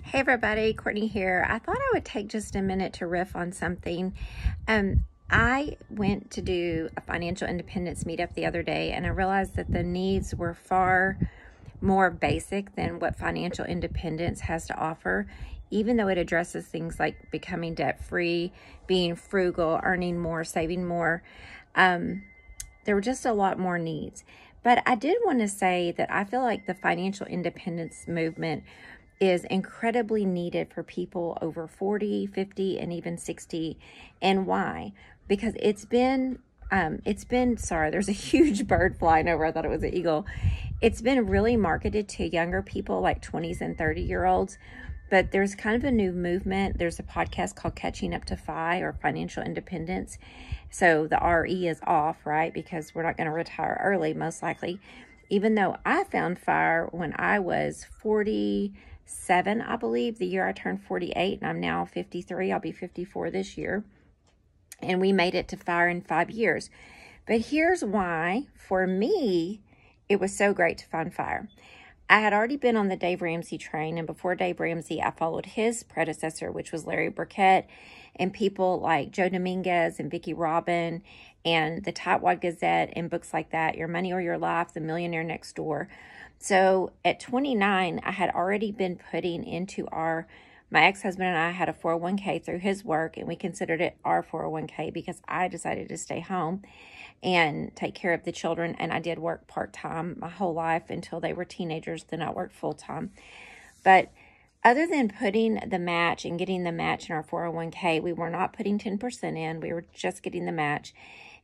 Hey everybody, Courtney here. I thought I would take just a minute to riff on something. I went to do a financial independence meetup the other day, and I realized that the needs were far more basic than what financial independence has to offer, even though it addresses things like becoming debt-free, being frugal, earning more, saving more. There were just a lot more needs. But I did want to say that I feel like the financial independence movement is incredibly needed for people over 40, 50, and even 60. And why? Because it's been, sorry, there's a huge bird flying over. I thought it was an eagle. It's been really marketed to younger people, like 20s and 30-year-olds. But there's kind of a new movement. There's a podcast called Catching Up to FI, or Financial Independence. So the RE is off, right? Because we're not going to retire early, most likely. Even though I found FIRE when I was 47, I believe, the year I turned 48, and I'm now 53. I'll be 54 this year. And we made it to FIRE in 5 years. But here's why, for me, it was so great to find FIRE. I had already been on the Dave Ramsey train, and before Dave Ramsey, I followed his predecessor, which was Larry Burkett, and people like Joe Dominguez and Vicki Robin and the Tightwad Gazette and books like that, Your Money or Your Life, The Millionaire Next Door. So at 29, I had already been putting into my ex-husband and I had a 401k through his work, and we considered it our 401k because I decided to stay home and take care of the children. And I did work part-time my whole life until they were teenagers. Then I worked full-time. But other than putting the match and getting the match in our 401k, we were not putting 10% in. We were just getting the match.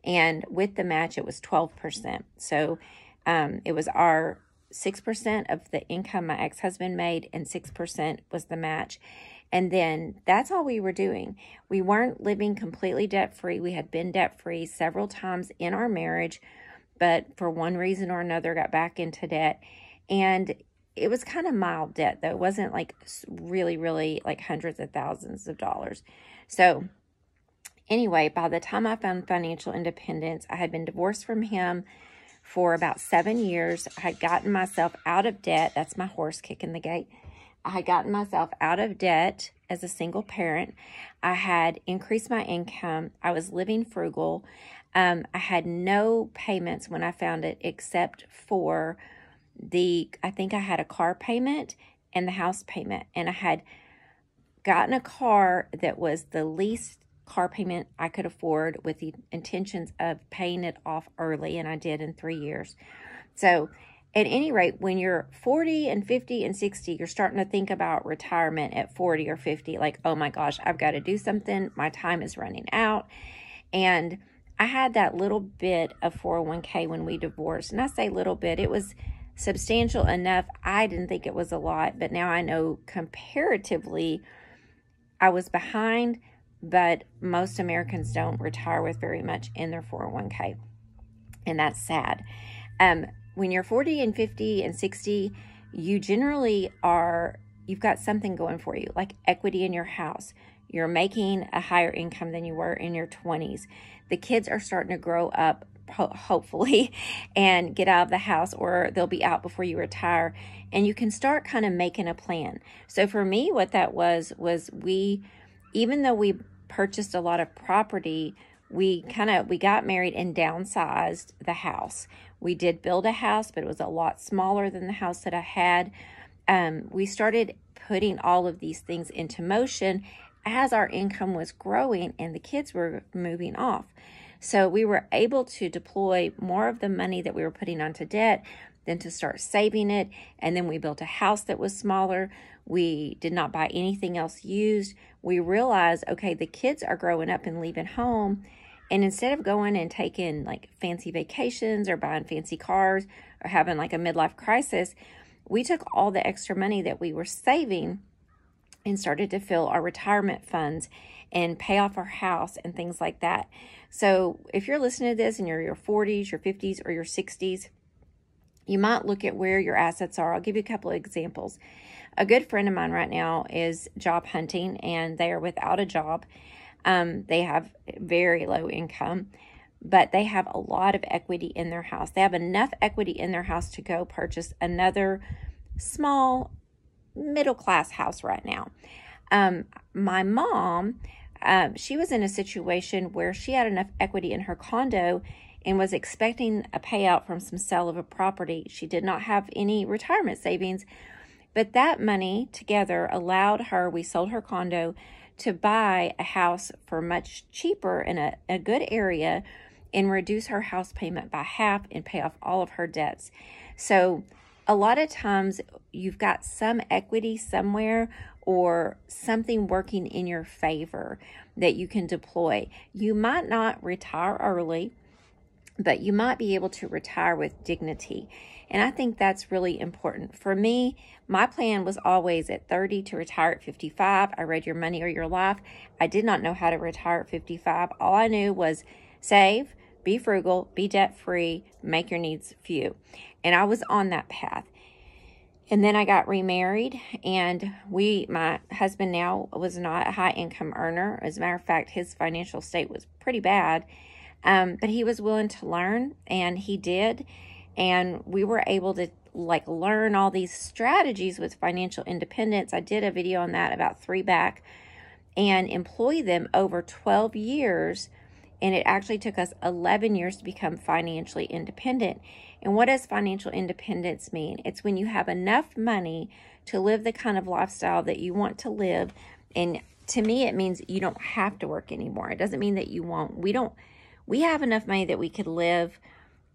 And with the match, it was 12%. So it was our 6% of the income my ex-husband made, and 6% was the match. And then that's all we were doing. We weren't living completely debt-free. We had been debt-free several times in our marriage, but for one reason or another got back into debt. And it was kind of mild debt, though. It wasn't like really, really like hundreds of thousands of dollars. So anyway, by the time I found financial independence, I had been divorced from him for about 7 years. I had gotten myself out of debt. That's my horse kicking the gate. I had gotten myself out of debt as a single parent. I had increased my income. I was living frugal. I had no payments when I found it, except for I think I had a car payment and the house payment. And I had gotten a car that was the least car payment I could afford, with the intentions of paying it off early, and I did in 3 years. So at any rate, when you're 40 and 50 and 60, you're starting to think about retirement at 40 or 50, like, oh my gosh, I've got to do something. My time is running out. And I had that little bit of 401k when we divorced. And I say little bit, it was substantial enough. I didn't think it was a lot, but now I know comparatively I was behind, but most Americans don't retire with very much in their 401k. And that's sad. When you're 40 and 50 and 60, you generally you've got something going for you, like equity in your house. You're making a higher income than you were in your 20s. The kids are starting to grow up, hopefully, and get out of the house, or they'll be out before you retire. And you can start kind of making a plan. So for me, what that was even though we purchased a lot of property, we got married and downsized the house. We did build a house, but it was a lot smaller than the house that I had. We started putting all of these things into motion as our income was growing and the kids were moving off. So we were able to deploy more of the money that we were putting onto debt than to start saving it. And then we built a house that was smaller. We did not buy anything else used. We realized, okay, the kids are growing up and leaving home. And instead of going and taking like fancy vacations or buying fancy cars or having like a midlife crisis, we took all the extra money that we were saving and started to fill our retirement funds and pay off our house and things like that. So if you're listening to this and you're your 40s, your 50s, or your 60s, you might look at where your assets are. I'll give you a couple of examples. A good friend of mine right now is job hunting, and they are without a job. They have very low income, but they have a lot of equity in their house. They have enough equity in their house to go purchase another small middle class house right now. My mom, she was in a situation where she had enough equity in her condo and was expecting a payout from some sale of a property. She did not have any retirement savings, but that money together allowed her, we sold her condo, to buy a house for much cheaper in a good area and reduce her house payment by half and pay off all of her debts. So a lot of times you've got some equity somewhere or something working in your favor that you can deploy. You might not retire early, but you might be able to retire with dignity. And I think that's really important. For me, my plan was always at 30 to retire at 55. I read Your Money or Your Life. I did not know how to retire at 55. All I knew was save, be frugal, be debt-free, make your needs few. And I was on that path. And then I got remarried, and my husband now was not a high-income earner. As a matter of fact, his financial state was pretty bad. But he was willing to learn, and he did. And we were able to learn all these strategies with financial independence. I did a video on that about 3 back and employ them over 12 years. And it actually took us 11 years to become financially independent. And what does financial independence mean? It's when you have enough money to live the kind of lifestyle that you want to live. And to me, it means you don't have to work anymore. It doesn't mean that you won't. We have enough money that we could live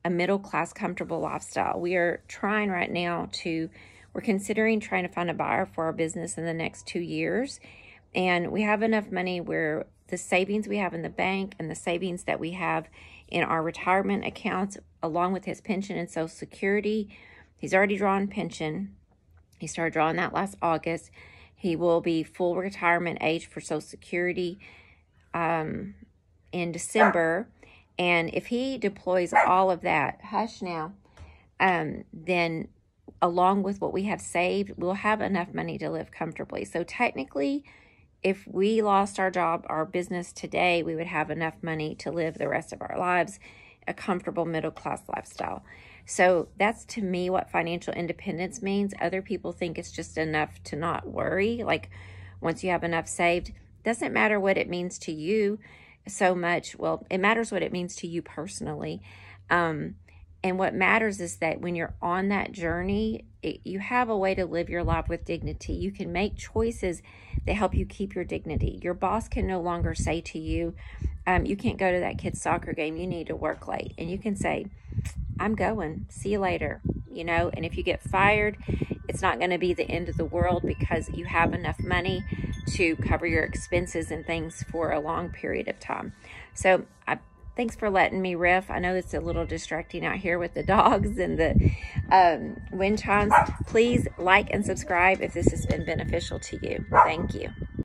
a middle-class, comfortable lifestyle. We are trying right now we're considering trying to find a buyer for our business in the next 2 years. And we have enough money where the savings we have in the bank and the savings that we have in our retirement accounts, along with his pension and Social Security, he's already drawn pension. He started drawing that last August. He will be full retirement age for Social Security in December. And if he deploys all of that, hush now, then along with what we have saved, we'll have enough money to live comfortably. So technically, if we lost our job, our business today, we would have enough money to live the rest of our lives, a comfortable middle-class lifestyle. So that's, to me, what financial independence means. Other people think it's just enough to not worry. Like, once you have enough saved, doesn't matter what it means to you so much. Well, it matters what it means to you personally. And what matters is that when you're on that journey, you have a way to live your life with dignity. You can make choices that help you keep your dignity. Your boss can no longer say to you, you can't go to that kid's soccer game, you need to work late. And you can say, I'm going, see you later. And if you get fired, it's not going to be the end of the world because you have enough money to cover your expenses and things for a long period of time. So thanks for letting me riff. I know it's a little distracting out here with the dogs and the wind chimes. Please like and subscribe if this has been beneficial to you. Thank you.